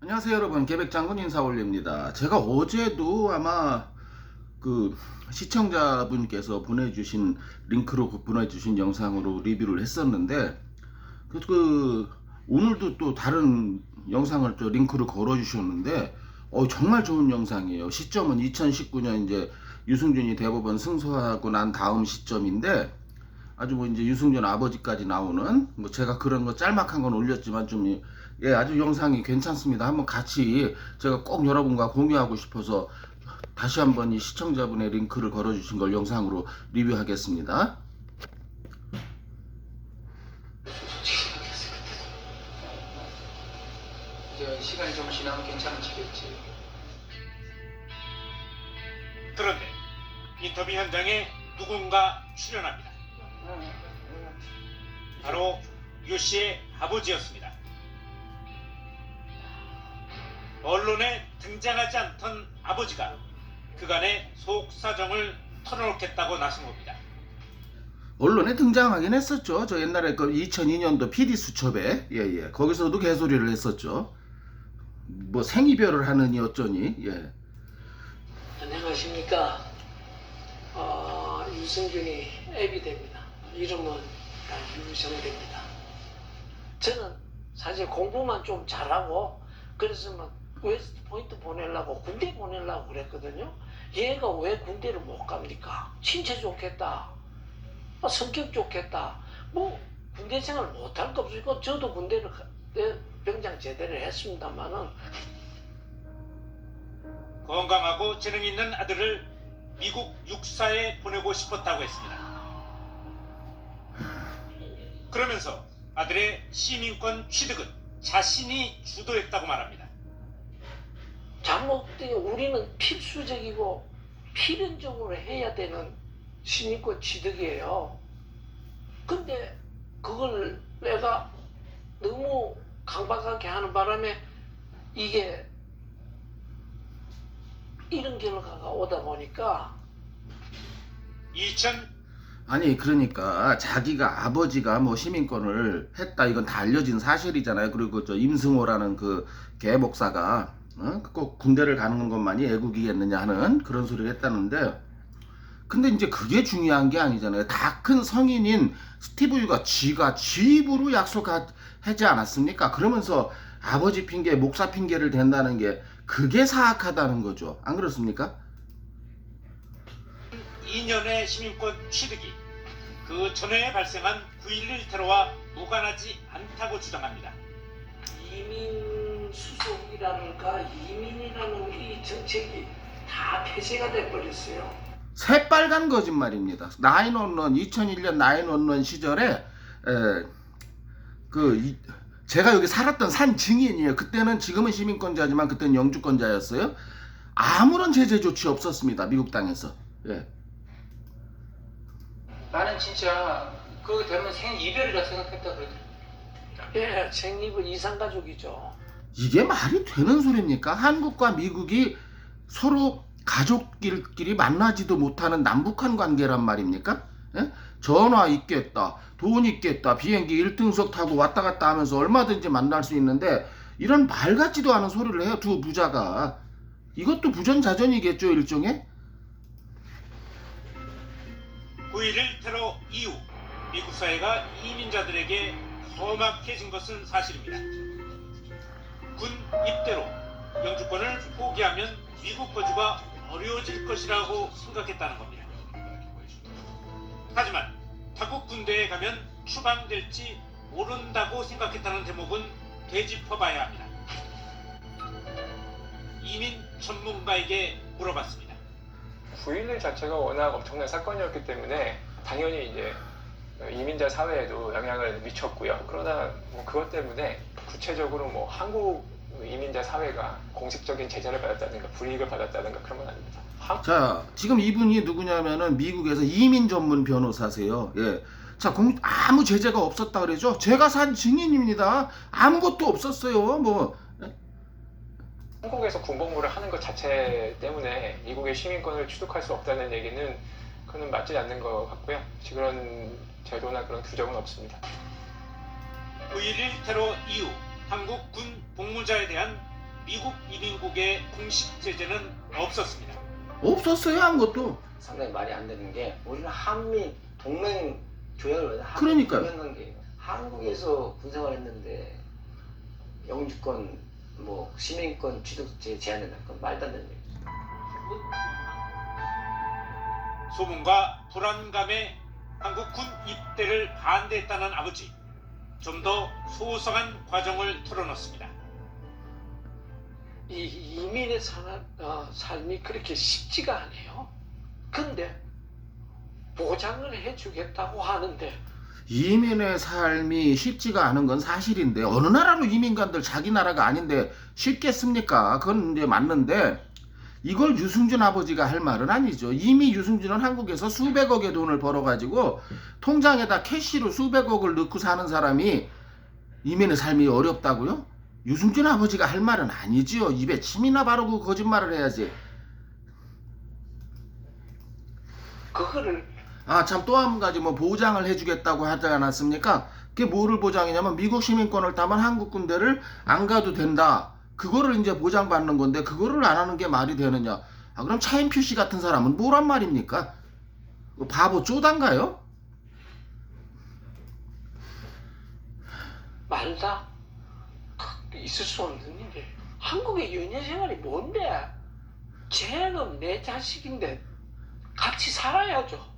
안녕하세요 여러분, 계백장군 인사 올립니다. 제가 어제도 아마 그 시청자분께서 보내주신 링크로 보내주신 영상으로 리뷰를 했었는데 오늘도 또 다른 영상을 또 링크를 걸어 주셨는데 정말 좋은 영상이에요. 시점은 2019년 이제 유승준이 대법원 승소하고 난 다음 시점인데 아주 뭐 이제 유승준 아버지까지 나오는 뭐 제가 그런 거 짤막한 건 올렸지만 좀 아주 영상이 괜찮습니다. 한번 같이 제가 꼭 여러분과 공유하고 싶어서 다시 한번 이 시청자분의 링크를 걸어주신 걸 영상으로 리뷰하겠습니다. 이제 시간이 좀 지나면 괜찮아지겠지. 그런데 인터뷰 현장에 누군가 출연합니다. 바로 유 씨의 아버지였습니다. 언론에 등장하지 않던 아버지가 그간의 속사정을 털어놓겠다고 나선 겁니다. 언론에 등장하긴 했었죠. 저 옛날에 그 2002년도 PD 수첩에 거기서도 개소리를 했었죠. 뭐 생이별을 하느니 어쩌니. 안녕하십니까. 유승준이 앱이 됩니다. 이름은 유성대입니다. 저는 사실 공부만 좀 잘하고 그래서 막 웨스트 포인트 보내려고 군대 보내려고 그랬거든요. 얘가 왜 군대를 못 갑니까? 신체 좋겠다. 성격 좋겠다. 뭐 군대 생활 못할 거 없으니까 저도 군대를 병장 제대를 했습니다만은 건강하고 재능 있는 아들을 미국 육사에 보내고 싶었다고 했습니다. 그러면서 아들의 시민권 취득은 자신이 주도했다고 말합니다. 장목들이 우리는 필수적이고 필연적으로 해야 되는 시민권 취득이에요. 근데 그걸 내가 너무 강박하게 하는 바람에 이게 이런 결과가 오다 보니까 2000 아니 그러니까 자기가 아버지가 뭐 시민권을 했다 이건 다 알려진 사실이잖아요. 그리고 저 임승호라는 그 개목사가 꼭 군대를 가는 것만이 애국이겠느냐 하는 그런 소리를 했다는데, 근데 이제 그게 중요한 게 아니잖아요. 다 큰 성인인 스티브 유가 쥐가 쥐 입으로 약속하지 않았습니까? 그러면서 아버지 핑계 목사 핑계를 댄다는 게 그게 사악하다는 거죠. 안 그렇습니까? 2년의 시민권 취득이 그 전에 발생한 9.11 테러와 무관하지 않다고 주장합니다. 이민 수속이라든가 이민이라는 이 정책이 다 폐쇄가 돼버렸어요. 새빨간 거짓말입니다. 2001년 911 시절에 제가 여기 살았던 산 증인이에요. 그때는 지금은 시민권자지만 그때는 영주권자였어요. 아무런 제재 조치 없었습니다. 미국 땅에서. 나는 진짜 그거 되면 생이별이라 생각했다 그러더라고. 예, 생립은 이산가족이죠. 이게 말이 되는 소리입니까? 한국과 미국이 서로 가족끼리 만나지도 못하는 남북한 관계란 말입니까? 전화 있겠다, 돈 있겠다, 비행기 1등석 타고 왔다 갔다 하면서 얼마든지 만날 수 있는데 이런 말 같지도 않은 소리를 해요, 두 부자가. 이것도 부전자전이겠죠, 일종의? 9.11 테러 이후 미국 사회가 이민자들에게 험악해진 것은 사실입니다. 군 입대로 영주권을 포기하면 미국 거주가 어려워질 것이라고 생각했다는 겁니다. 하지만 타국 군대에 가면 추방될지 모른다고 생각했다는 대목은 되짚어봐야 합니다. 이민 전문가에게 물어봤습니다. 9.11 자체가 워낙 엄청난 사건이었기 때문에 당연히 이제 이민자 사회에도 영향을 미쳤고요. 그러나 뭐 그것 때문에 구체적으로 뭐 한국 이민자 사회가 공식적인 제재를 받았다든가 불이익을 받았다든가 그런 건 아닙니다. 자, 지금 이분이 누구냐면은 미국에서 이민 전문 변호사세요. 자, 아무 제재가 없었다 그러죠? 제가 산 증인입니다. 아무것도 없었어요. 뭐. 한국에서 군복무를 하는 것 자체 때문에 미국의 시민권을 취득할 수 없다는 얘기는 그거는 맞지 않는 것 같고요. 그런 제도나 그런 규정은 없습니다. 9.11 테러 이후 한국 군 복무자에 대한 미국 이민국의 공식 제재는 없었습니다. 없었어요, 아무것도. 상당히 말이 안 되는 게 우리는 한미 동맹 조약을 그러니까요. 동맹 관계 한국에서 군생활했는데 영주권 뭐 시민권 취득제 제한된다. 그건 말도 안 되는 얘기. 소문과 불안감에 한국 군 입대를 반대했다는 아버지. 좀 더 소성한 과정을 털어놓습니다. 이 이민의 삶이 그렇게 쉽지가 않아요. 근데 보장을 해주겠다고 하는데 이민의 삶이 쉽지가 않은 건 사실인데 어느 나라로 이민간들 자기 나라가 아닌데 쉽겠습니까? 그건 이제 맞는데 이걸 유승준 아버지가 할 말은 아니죠. 이미 유승준은 한국에서 수백억의 돈을 벌어가지고 통장에다 캐시로 수백억을 넣고 사는 사람이 이민의 삶이 어렵다고요? 유승준 아버지가 할 말은 아니지요. 입에 침이나 바르고 거짓말을 해야지. 그거를 참 또 한 가지 뭐 보장을 해주겠다고 하지 않았습니까? 그게 뭐를 보장이냐면 미국 시민권을 따면 한국 군대를 안 가도 된다. 그거를 이제 보장받는 건데 그거를 안 하는 게 말이 되느냐? 그럼 차인표 씨 같은 사람은 뭐란 말입니까? 바보 쪼단가요? 말다 있을 수 없는 일이에요. 한국의 연예 생활이 뭔데? 쟤는 내 자식인데 같이 살아야죠.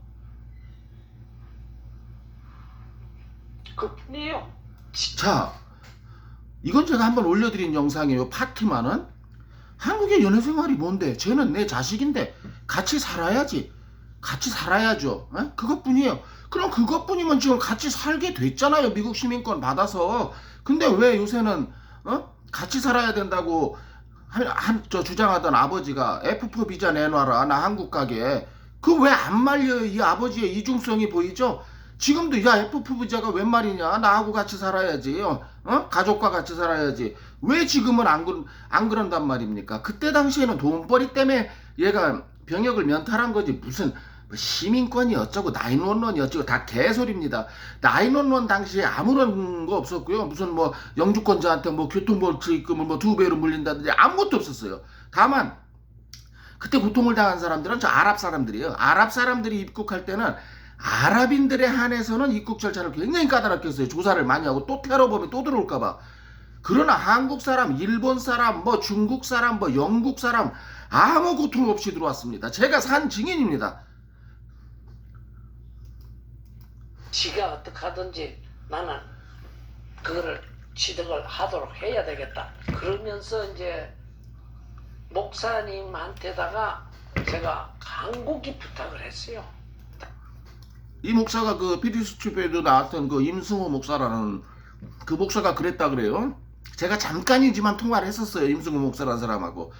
그뿐이에요. 자, 이건 제가 한번 올려드린 영상이에요. 파티만은 한국의 연애 생활이 뭔데? 쟤는 내 자식인데 같이 살아야지. 같이 살아야죠. 그것뿐이에요. 그럼 그것뿐이면 지금 같이 살게 됐잖아요. 미국 시민권 받아서. 근데 왜 요새는 같이 살아야 된다고 주장하던 아버지가 F4 비자 내놔라. 나 한국 가게. 그 왜 안 말려요? 이 아버지의 이중성이 보이죠? 지금도 야 F4 비자가 웬 말이냐? 나하고 같이 살아야지. 가족과 같이 살아야지. 왜 지금은 안 그런단 말입니까? 그때 당시에는 돈벌이 때문에 얘가 병역을 면탈한 거지 무슨 시민권이 어쩌고 911이 어쩌고 다 개소리입니다. 911 당시에 아무런 거 없었고요. 무슨 뭐 영주권자한테 뭐 교통벌칙금을 뭐 2배로 물린다든지 아무것도 없었어요. 다만 그때 고통을 당한 사람들은 저 아랍 사람들이에요. 아랍 사람들이 입국할 때는 아랍인들에 한해서는 입국 절차를 굉장히 까다롭게 했어요. 조사를 많이 하고 또 테러범이 또 들어올까봐. 그러나 한국 사람, 일본 사람, 뭐 중국 사람, 뭐 영국 사람 아무 고통 없이 들어왔습니다. 제가 산 증인입니다. 지가 어떻게 하든지 나는 그거를 취득을 하도록 해야 되겠다. 그러면서 이제 목사님한테다가 제가 간곡히 부탁을 했어요. 이 목사가 그 피디수첩에도 나왔던 그 임승호 목사라는 그 목사가 그랬다 그래요. 제가 잠깐이지만 통화를 했었어요. 임승호 목사라는 사람하고.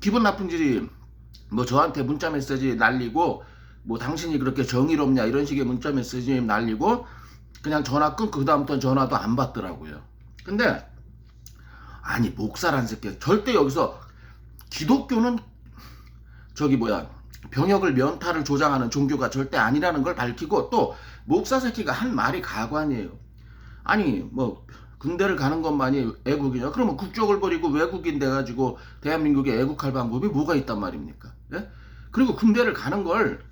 기분 나쁜지 뭐 저한테 문자 메시지 날리고 뭐 당신이 그렇게 정의롭냐 이런 식의 문자 메시지 날리고 그냥 전화 끊고 그 다음부터는 전화도 안 받더라고요. 근데 아니 목사란 새끼 절대 여기서 기독교는 병역을 면탈을 조장하는 종교가 절대 아니라는 걸 밝히고 또 목사 새끼가 한 말이 가관이에요. 아니 뭐 군대를 가는 것만이 애국이냐? 그러면 국적을 버리고 외국인 돼가지고 대한민국에 애국할 방법이 뭐가 있단 말입니까? 예? 그리고 군대를 가는 걸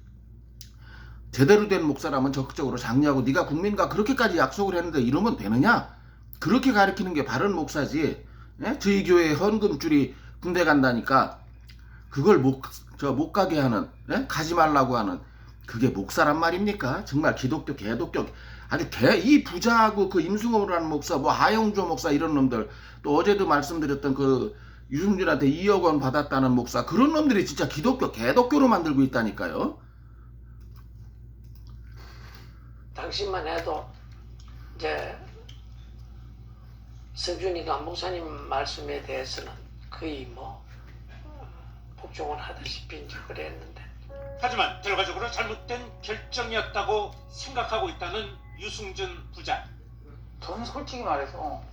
제대로 된 목사라면 적극적으로 장려하고 네가 국민과 그렇게까지 약속을 했는데 이러면 되느냐? 그렇게 가르치는 게 바른 목사지. 예? 저희 교회 헌금줄이 군대 간다니까 그걸 못 가게 하는, 예? 가지 말라고 하는 그게 목사란 말입니까? 정말 기독교 개독교 아주 이 부자하고 그 임승호라는 목사 뭐 하영조 목사 이런 놈들 또 어제도 말씀드렸던 그 유승준한테 2억 원 받았다는 목사 그런 놈들이 진짜 기독교 개독교로 만들고 있다니까요. 당신만 해도 이제 성준이가 목사님 말씀에 대해서는 거의 뭐 복종을 하다시피 이제 그랬는데 하지만 결과적으로 잘못된 결정이었다고 생각하고 있다는 유승준 부자. 저는 솔직히 말해서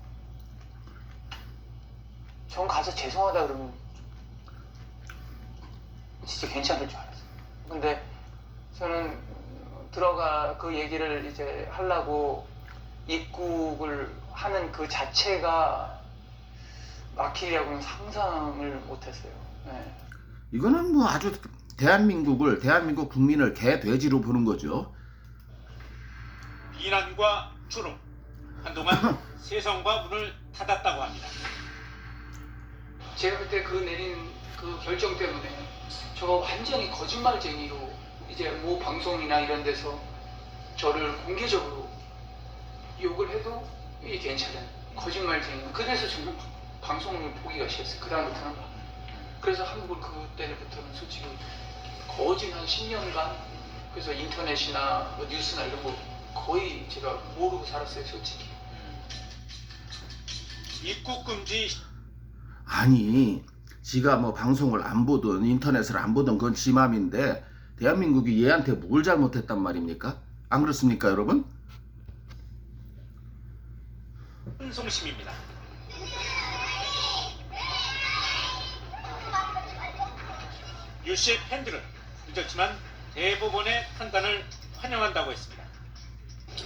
전 가서 죄송하다 그러면 진짜 괜찮을 줄 알았어요. 근데 저는 그 얘기를 이제 하려고 입국을 하는 그 자체가 막히리라고는 상상을 못했어요. 네. 이거는 뭐 아주 대한민국 국민을 개돼지로 보는 거죠. 비난과 조롱, 한동안 세성과 문을 닫았다고 합니다. 제가 그때 그 내린 그 결정 때문에 저가 완전히 거짓말쟁이로 이제 모 방송이나 이런 데서 저를 공개적으로 욕을 해도 이게 괜찮은 거짓말쟁이. 그래서 저는 방송을 보기가 싫었어요. 그 다음부터는. 그래서 한국을 그때부터는 솔직히 거진 한 10년간 그래서 인터넷이나 뭐 뉴스나 이런 거 거의 제가 모르고 살았어요, 솔직히. 입국 금지 아니, 지가 뭐 방송을 안 보든 인터넷을 안 보든 그건 지 맘인데 대한민국이 얘한테 뭘 잘못했단 말입니까? 안 그렇습니까, 여러분? 홍성심입니다. 유 씨의 팬들은 늦었지만 대법원의 판단을 환영한다고 했습니다.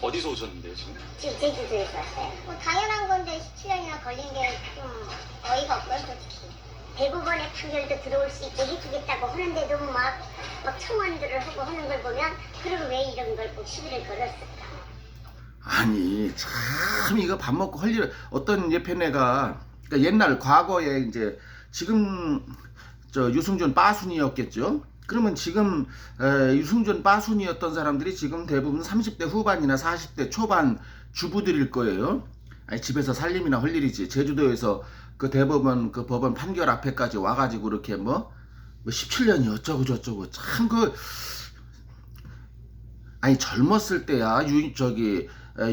어디서 오셨는데요, 지금? 지금 제주도에서 왔어요. 뭐 당연한 건데 17년이나 걸린 게 좀 어이가 없어요, 솔직히. 대법원의 판결도 들어올 수 있게 해주겠다고 하는데도 막 청원들을 하고 하는 걸 보면 그럼 왜 이런 걸 꼭 시비를 걸었을까? 아니, 참 이거 밥 먹고 할 일 어떤 예편애가 그러니까 옛날 과거에 이제 지금 저 유승준 빠순이었겠죠. 그러면 지금 유승준 빠순이었던 사람들이 지금 대부분 30대 후반이나 40대 초반 주부들일 거예요. 아니, 집에서 살림이나 할 일이지. 제주도에서 그 대법원 그 법원 판결 앞에까지 와가지고 이렇게 뭐 17년이 어쩌고 저쩌고 참 그 아니 젊었을 때야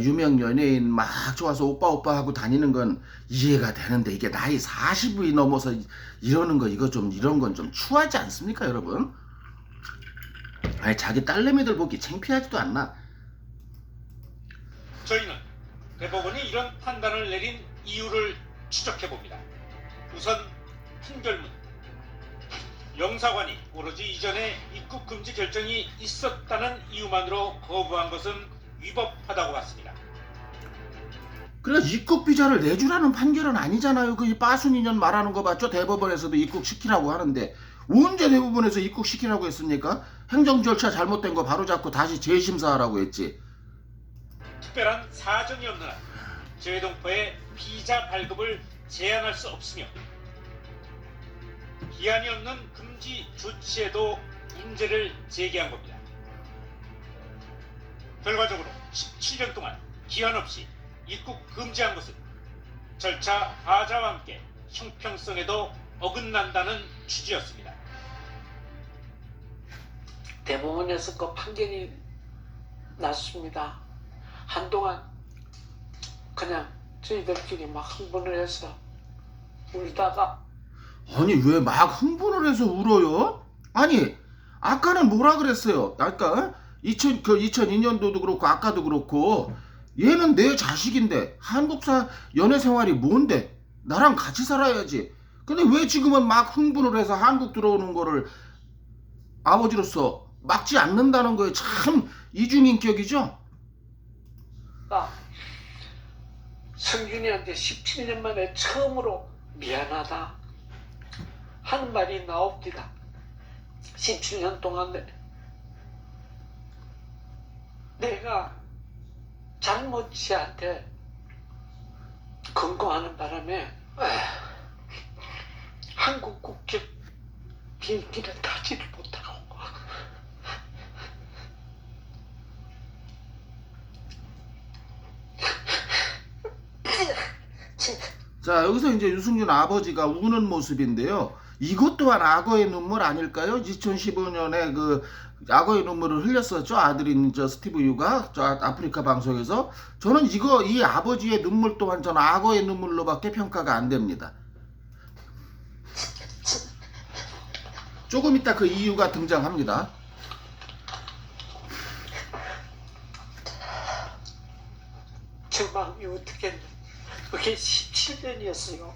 유명 연예인 막 좋아서 오빠 하고 다니는 건 이해가 되는데 이게 나이 40이 넘어서 이러는 거 이런 건 좀 추하지 않습니까, 여러분? 아니 자기 딸내미들 보기 창피하지도 않나? 저희는 대법원이 이런 판단을 내린 이유를 추적해 봅니다. 우선 판결문. 영사관이 오로지 이전에 입국 금지 결정이 있었다는 이유만으로 거부한 것은 위법하다고 봤습니다. 그래 입국 비자를 내주라는 판결은 아니잖아요. 그 빠순이년 말하는 거 봤죠? 대법원에서도 입국시키라고 하는데 언제 대법원에서 입국시키라고 했습니까? 행정 절차 잘못된 거 바로잡고 다시 재심사하라고 했지. 특별한 사정이 없는 한 재외동포의 비자 발급을 제한할 수 없으며 기한이 없는 금지 조치에도 문제를 제기한 겁니다. 결과적으로 17년 동안 기한 없이 입국 금지한 것은 절차 하자와 함께 형평성에도 어긋난다는 취지였습니다. 대법원에서 그 판결이 났습니다. 한동안 그냥 저희들끼리 막 흥분을 해서 울다가 아니 왜 막 흥분을 해서 울어요? 아니 아까는 뭐라 그랬어요? 아까 2002년도도 그렇고 아까도 그렇고 얘는 내 자식인데 한국사 연애 생활이 뭔데? 나랑 같이 살아야지. 근데 왜 지금은 막 흥분을 해서 한국 들어오는 거를 아버지로서 막지 않는다는 거에 참 이중인격이죠? 성균이한테 17년 만에 처음으로 미안하다 하는 말이 나옵니다. 17년 동안 내가 잘못이한테 근거하는 바람에 한국 국적 비행기를 타지를 못하고 자 여기서 이제 유승준 아버지가 우는 모습인데요. 이것 또한 악어의 눈물 아닐까요? 2015년에 그 악어의 눈물을 흘렸었죠. 아들인 저 스티브 유가 저 아프리카 방송에서. 저는 이 아버지의 눈물 또한 저는 악어의 눈물로밖에 평가가 안 됩니다. 조금 이따 그 이유가 등장합니다. 제 마음이 어떻게 그게 17년이었어요.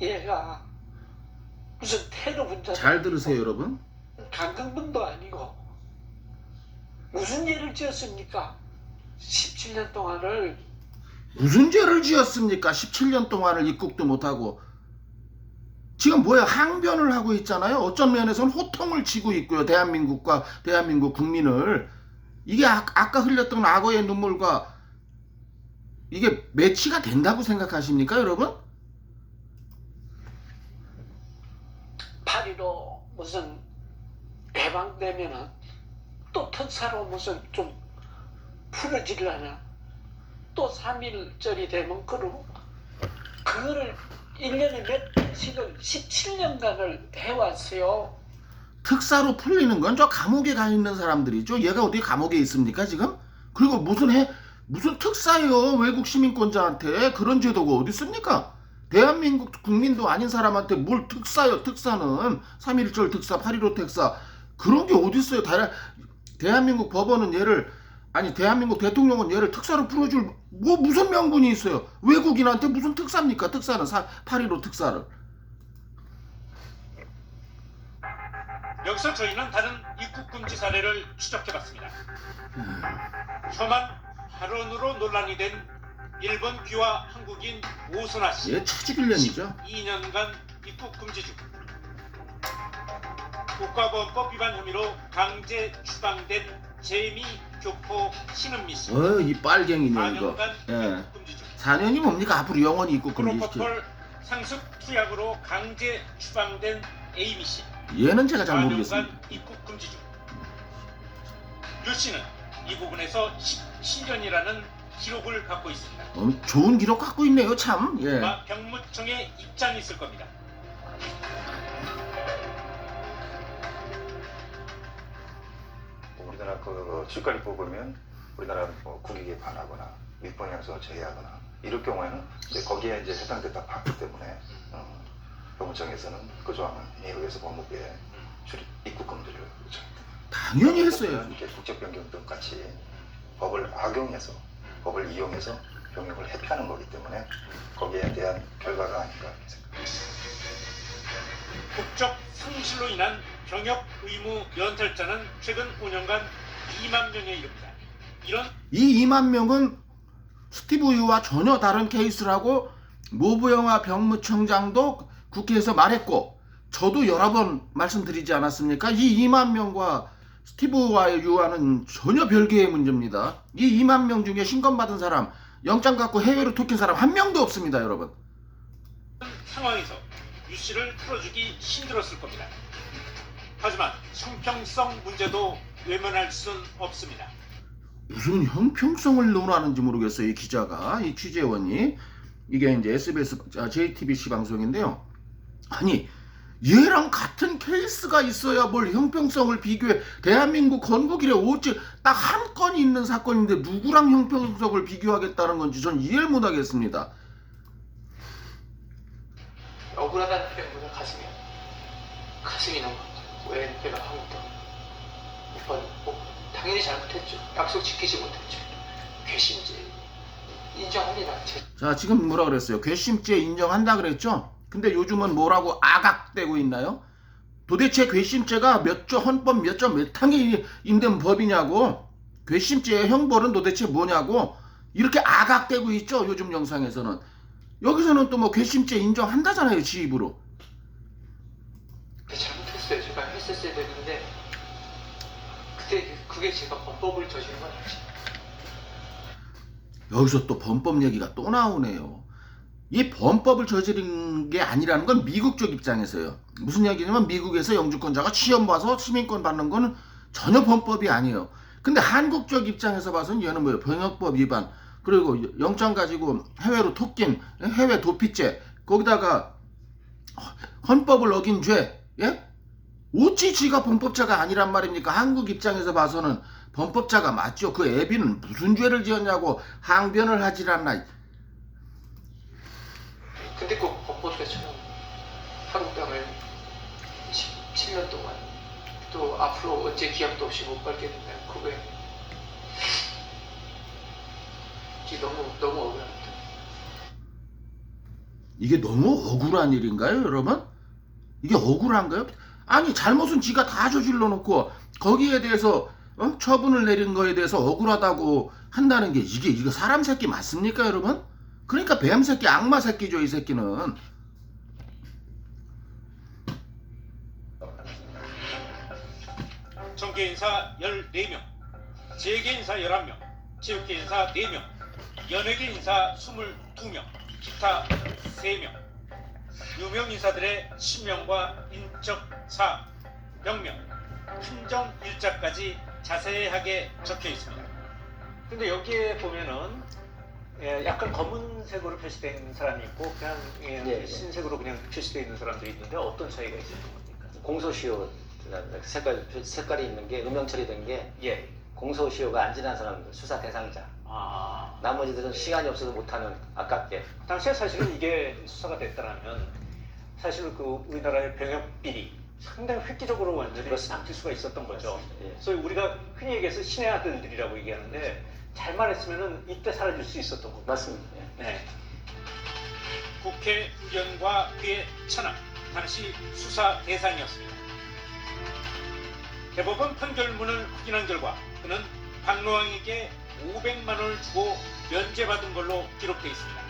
얘가 무슨 테러 분자 잘 들으세요 여러분. 강경분도 아니고 무슨 예를 지었습니까? 17년 동안을 무슨 죄를 지었습니까? 17년 동안을 입국도 못하고. 지금 뭐야, 항변을 하고 있잖아요. 어떤 면에서는 호통을 치고 있고요. 대한민국과 대한민국 국민을. 이게 아까 흘렸던 악어의 눈물과 이게 매치가 된다고 생각하십니까, 여러분? 8.15 무슨 해방되면은 또 특사로 무슨 좀 풀어지려나, 또 3.1절이 되면 그거를 1년에 몇 번씩을 17년간을 해왔어요. 특사로 풀리는 건 저 감옥에 가 있는 사람들이죠. 얘가 어디 감옥에 있습니까, 지금? 그리고 무슨 특사예요, 외국 시민권자한테. 그런 제도가 어디 있습니까? 대한민국 국민도 아닌 사람한테 뭘 특사요, 특사는. 3.1절 특사, 8.15 특사. 그런 게 어디 있어요. 대한민국 법원은 얘를, 아니 대한민국 대통령은 얘를 특사로 풀어줄 무슨 명분이 있어요. 외국인한테 무슨 특사입니까, 특사는. 8.15 특사를. 여기서 저희는 다른 입국 금지 사례를 추적해봤습니다. 혐한 발언으로 논란이 된 일본 귀화 한국인 오선아 씨. 얘 처지길련이죠. 2년간 입국 금지 중. 국가보안법 위반 혐의로 강제 추방된 재미 교포 신은미 씨. 이 빨갱이네 이거. 4년간 예. 입국 금지 중. 4년이 뭡니까? 앞으로 영원히 입국 금지시켜. 프로포폴 상습 투약으로 강제 추방된 에이미 씨. 얘는 제가 잘 4년간 모르겠습니다. 입국 금지 중. 유 씨는 이 부분에서 17년이라는 기록을 갖고 있습니다. 좋은 기록 갖고 있네요, 참. 예. 아마 병무청의 입장이 있을 겁니다. 우리나라 그 주가리 뽑으면 우리나라 국익에 반하거나 밀봉해서 제외하거나 이럴 경우에는 이제 거기에 이제 해당됐다 봤기 때문에 병무청에서는 그 조항을 예우해서 법무부에 입국 금지를 요청합니다. 당연히 했어요. 이게 국적 변경 등 같이 법을 악용해서 법을 이용해서 병역을 회피하는 거기 때문에 거기에 대한 결과가 아닌가 생각합니다. 국적 상실로 인한 병역 의무 연탈자는 최근 5년간 2만 명에 이릅니다. 이런 이 2만 명은 스티브 유와 전혀 다른 케이스라고 노부영화 병무청장도 국회에서 말했고, 저도 여러 번 말씀드리지 않았습니까? 이 2만 명과 스티브 유와는 전혀 별개의 문제입니다. 이 2만 명 중에 신검받은 사람, 영장 갖고 해외로 토낀 사람 한 명도 없습니다, 여러분. 상황에서 유 씨를 풀어주기 힘들었을 겁니다. 하지만 형평성 문제도 외면할 수는 없습니다. 무슨 형평성을 논하는지 모르겠어요, 이 기자가, 이 취재원이. 이게 이제 SBS, JTBC 방송인데요. 아니, 얘랑 같은 케이스가 있어야 뭘 형평성을 비교해. 대한민국 건국 이래 어째 딱 한 건이 있는 사건인데 누구랑 형평성을 비교하겠다는 건지 전 이해를 못하겠습니다. 억울하다는 표현보다 가슴이 너무 왜 내가 한국도 오빠는 당연히 잘못했죠. 약속 지키지 못했죠. 괘씸죄 인정합니다. 자, 지금 뭐라 그랬어요? 괘씸죄 인정한다 그랬죠? 근데 요즘은 뭐라고 아각대고 있나요? 도대체 괘씸죄가 헌법 몇 항에 있는 법이냐고. 괘씸죄의 형벌은 도대체 뭐냐고 이렇게 아각대고 있죠, 요즘 영상에서는. 여기서는 또 뭐 괘씸죄 인정한다잖아요, 지 입으로. 잘못했어요. 제가 했었어야 되는데 그때 그게 제가 범법을 저지른 건 아니지. 여기서 또 범법 얘기가 또 나오네요. 이 범법을 저지른 게 아니라는 건 미국 쪽 입장에서요. 무슨 얘기냐면 미국에서 영주권자가 시험 봐서 시민권 받는 거는 전혀 범법이 아니에요. 근데 한국 쪽 입장에서 봐서는 얘는 뭐예요? 병역법 위반, 그리고 영장 가지고 해외로 토낀 해외 도피죄, 거기다가 헌법을 어긴 죄. 예? 어찌 지가 범법자가 아니란 말입니까? 한국 입장에서 봐서는 범법자가 맞죠. 그 애비는 무슨 죄를 지었냐고 항변을 하질 않나. 근데 꼭 범법자처럼 한국 땅을 17년 동안 또 앞으로 언제 기약도 없이 못 밟게 된다면 그거에 너무 억울합니다. 이게 너무 억울한 일인가요, 여러분? 이게 억울한가요? 아니, 잘못은 지가 다 저질러 놓고 거기에 대해서 처분을 내린 거에 대해서 억울하다고 한다는 게 이게 사람 새끼 맞습니까, 여러분? 그러니까 뱀 새끼, 악마 새끼죠, 이 새끼는. 정계 인사 14명, 재계 인사 11명, 체육계 인사 4명, 연예계 인사 22명, 기타 3명, 유명 인사들의 신명과 인적사, 명명, 한정 일자까지 자세하게 적혀 있습니다. 근데 여기에 보면은 약간 검은색으로 표시된 사람이 있고 그냥 예. 흰색으로 그냥 표시되어 있는 사람들이 있는데 어떤 차이가 있는 겁니까? 공소시효 색깔이 있는 게 음영 처리된 게 예. 공소시효가 안 지난 사람들 수사 대상자. 아. 나머지들은 시간이 없어서 못하는 아깝게. 당시에 사실은 이게 수사가 됐다라면 사실 그 우리나라의 병역 비리 상당히 획기적으로 완전히 그렇습니다. 바뀔 수가 있었던 거죠. 예. 그래서 우리가 흔히 얘기해서 신의 아들들이라고 얘기하는데 잘만 했으면은 이때 사라질 수 있었던 거고. 맞습니다. 예. 네. 국회의원과 그의 처남, 당시 수사 대상이었습니다. 대법원 판결문을 확인한 결과 그는 박노왕에게 500만 원을 주고 면제받은 걸로 기록되어 있습니다.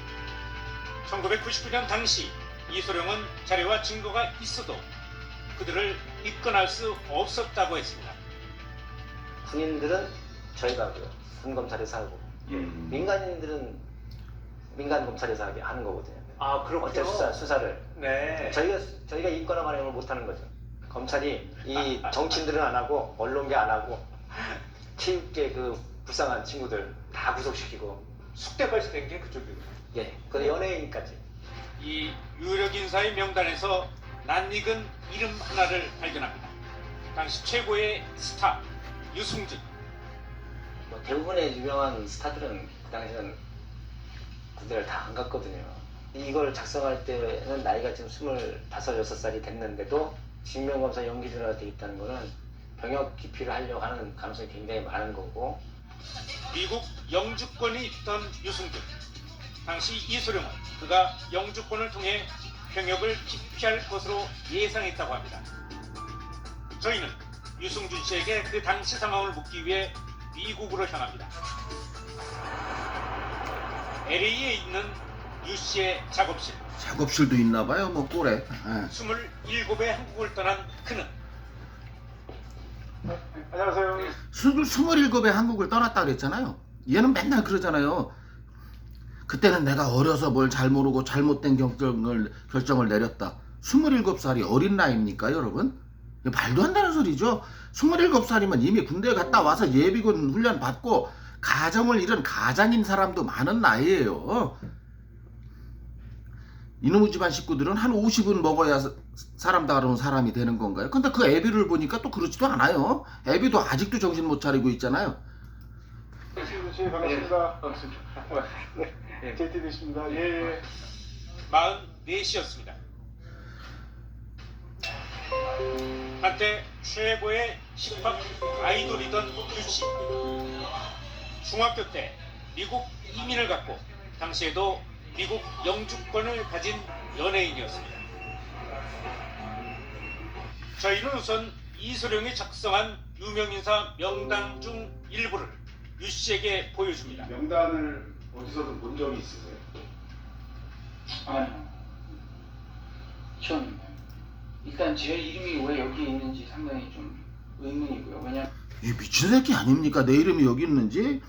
1999년 당시 이소룡은 자료와 증거가 있어도 그들을 입건할 수 없었다고 했습니다. 군인들은 저희가 하고요. 군 검찰에서 하고 민간인들은 민간 검찰에서 하는 거거든요. 아, 그렇군요. 어째 수사를 네. 저희가 인권화 마련을 못 하는 거죠. 검찰이 이 정치인들은 안 하고 언론계 안 하고 체육계 그 불쌍한 친구들 다 구속시키고 숙대까지 된 게 그쪽이에요. 예, 그 연예인까지. 이 유력 인사의 명단에서 낯익은 이름 하나를 발견합니다. 당시 최고의 스타 유승준. 뭐 대부분의 유명한 스타들은 그 당시에는 군대를 다 안 갔거든요. 이걸 작성할 때는 나이가 지금 25, 6살이 됐는데도 증명검사 연기자가 돼 있다는 거는 병역 기피를 하려고 하는 가능성이 굉장히 많은 거고. 미국 영주권이 있던 유승준. 당시 이소룡은 그가 영주권을 통해 병역을 기피할 것으로 예상했다고 합니다. 저희는 유승준 씨에게 그 당시 상황을 묻기 위해 미국으로 향합니다. LA에 있는 유 씨의 작업실. 작업실도 있나 봐요, 뭐 꼴에. 예. 27의 한국을 떠난 그는 안녕하세요. 27에 한국을 떠났다 그랬잖아요. 얘는 맨날 그러잖아요. 그때는 내가 어려서 뭘 잘 모르고 잘못된 결정을 내렸다. 27살이 어린 나이입니까, 여러분? 이거 말도 안 되는 소리죠. 27살이면 이미 군대에 갔다 와서 예비군 훈련 받고 가정을 잃은 가장인 사람도 많은 나이예요. 이놈의 집안 식구들은 한 50은 먹어야 사람다운 사람이 되는 건가요? 근데 그 애비를 보니까 또 그렇지도 않아요. 애비도 아직도 정신 못 차리고 있잖아요. 씨 반갑습니다. 네, JTBC입니다. 예. 44이었습니다. 한때 최고의 힙합 아이돌이던 유씨. 중학교 때 미국 이민을 갔고 당시에도 미국 영주권을 가진 연예인이었습니다. 저희는 우선 이소룡이 작성한 유명인사 명단 중 일부를 유씨에게 보여줍니다. 명단을 어디서든 본 적이 있으세요? 아니요. 처음입니다. 일단 제 이름이 왜 여기 있는지 상당히 좀 의문이고요. 왜냐면 이 미친 새끼 아닙니까? 내 이름이 여기 있는지?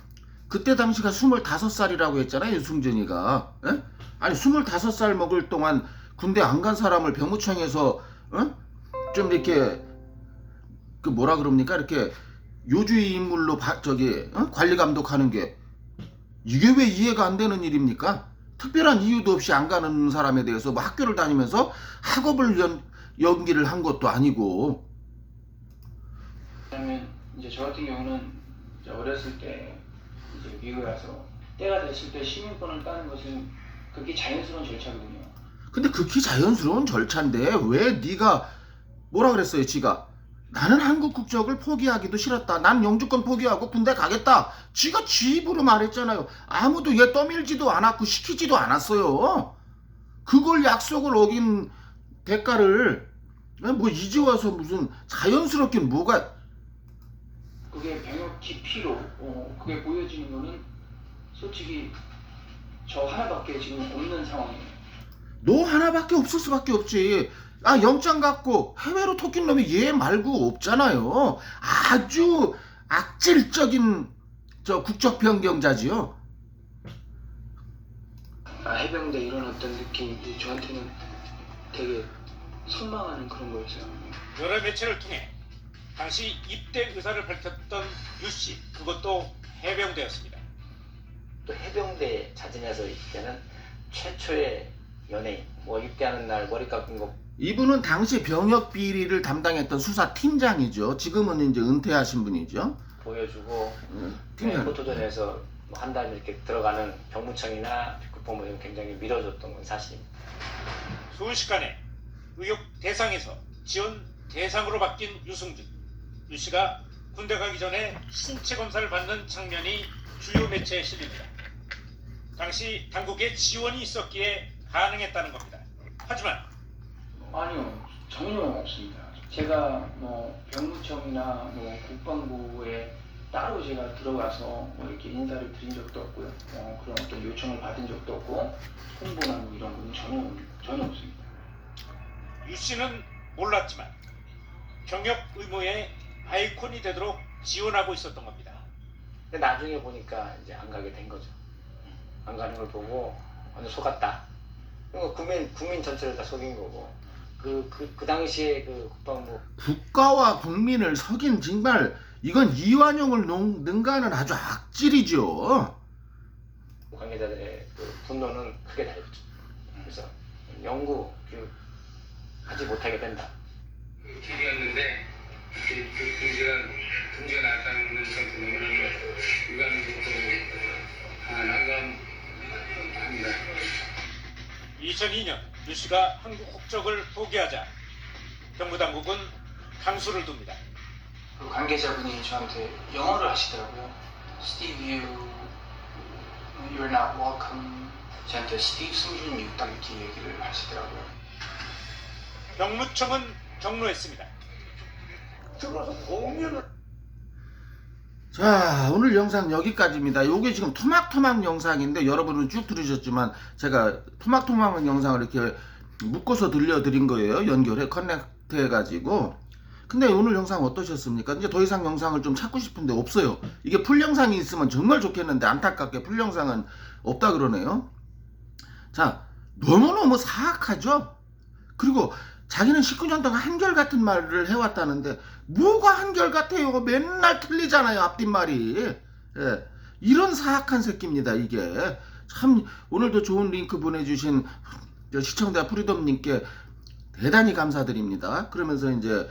그때 당시가 25살이라고 했잖아요, 유승준이가. 에? 아니 25살 먹을 동안 군대 안 간 사람을 병무청에서 좀 이렇게 그 뭐라 그럽니까? 이렇게 요주의 인물로 관리 감독하는 게 이게 왜 이해가 안 되는 일입니까? 특별한 이유도 없이 안 가는 사람에 대해서 뭐 학교를 다니면서 학업을 연기를 한 것도 아니고. 왜냐면 이제 저 같은 경우는 이제 어렸을 때 이제 미국에 와서 때가 됐을 때 시민권을 따는 것은 그게 자연스러운 절차거든요. 근데 극히 자연스러운 절차인데 왜 네가 뭐라 그랬어요, 지가? 나는 한국 국적을 포기하기도 싫었다. 난 영주권 포기하고 군대 가겠다. 지가 지 입으로 말했잖아요. 아무도 얘 떠밀지도 않았고 시키지도 않았어요. 그걸 약속을 어긴 대가를 뭐 이제 와서 무슨 자연스럽게 뭐가. 그게 깊이로 그게 보여지는 거는 솔직히 저 하나밖에 지금 없는 상황이에요. 너 하나밖에 없을 수밖에 없지. 아, 영장 갖고 해외로 토낀 놈이 얘 말고 없잖아요. 아주 악질적인 저 국적 변경자지요. 해병대 이런 어떤 느낌이 저한테는 되게 선망하는 그런 거였어요. 여러 매체를 통해 당시 입대 의사를 밝혔던 유씨, 그것도 해병대였습니다. 또 해병대 자진해서 입대는 최초의 연예인. 뭐 입대하는 날 머리 깎은 거 이분은 당시 병역 비리를 담당했던 수사팀장이죠. 지금은 이제 은퇴하신 분이죠. 보여주고 팀장. 포토전에서 뭐 한 다음에 이렇게 들어가는 병무청이나 국방부에 굉장히 밀어줬던 건 사실입니다. 순식간에 의혹 대상에서 지원 대상으로 바뀐 유승준. 유 씨가 군대 가기 전에 신체 검사를 받는 장면이 주요 매체에 실립니다. 당시 당국에 지원이 있었기에 가능했다는 겁니다. 하지만 아니요, 전혀 없습니다. 제가 뭐 병무청이나 뭐 국방부에 따로 제가 들어가서 뭐 이렇게 인사를 드린 적도 없고요. 그런 어떤 요청을 받은 적도 없고 홍보나 뭐 이런 건 전혀 없습니다. 유 씨는 몰랐지만 병역 의무의 아이콘이 되도록 지원하고 있었던 겁니다. 근데 나중에 보니까 이제 안 가게 된 거죠. 안 가는 걸 보고 완전 속았다. 그리고 국민 전체를 다 속인 거고. 그 당시에 그 국방부 국가와 국민을 속인 정말 이건 이완용을 능가하는 아주 악질이죠. 관계자들의 그 분노는 크게 달렸죠. 그래서 영구 하지 못하게 된다. 길이었는데 그 문제가 나타나는 것은 너무나 유감스럽고 난감합니다. 2002년 유 씨가 한국 국적을 포기하자 정부당국은 강수를 둡니다. 그 관계자분이 저한테 영어를 하시더라고요. Steve, you're not welcome. 저한테 스티브 승준이 딱 이렇게 얘기를 하시더라고요. 병무청은 경로했습니다. 자, 오늘 영상 여기까지입니다. 요게 지금 토막토막 영상인데 여러분은 쭉 들으셨지만 제가 토막토막 영상을 이렇게 묶어서 들려드린 거예요. 연결해 커넥트 해가지고. 근데 오늘 영상 어떠셨습니까? 이제 더 이상 영상을 좀 찾고 싶은데 없어요. 이게 풀 영상이 있으면 정말 좋겠는데 안타깝게 풀 영상은 없다 그러네요. 자, 너무너무 사악하죠? 그리고 자기는 19년 동안 한결같은 말을 해왔다는데 뭐가 한결같아요? 맨날 틀리잖아요, 앞뒷말이. 예, 이런 사악한 새끼입니다, 이게. 참 오늘도 좋은 링크 보내주신 시청자 프리덤님께 대단히 감사드립니다. 그러면서 이제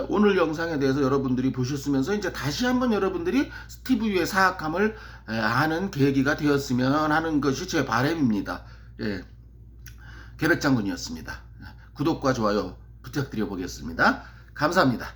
오늘 영상에 대해서 여러분들이 보셨으면서 이제 다시 한번 여러분들이 스티브 유의 사악함을 아는 계기가 되었으면 하는 것이 제 바람입니다. 예, 계백장군이었습니다. 구독과 좋아요 부탁드려 보겠습니다. 감사합니다.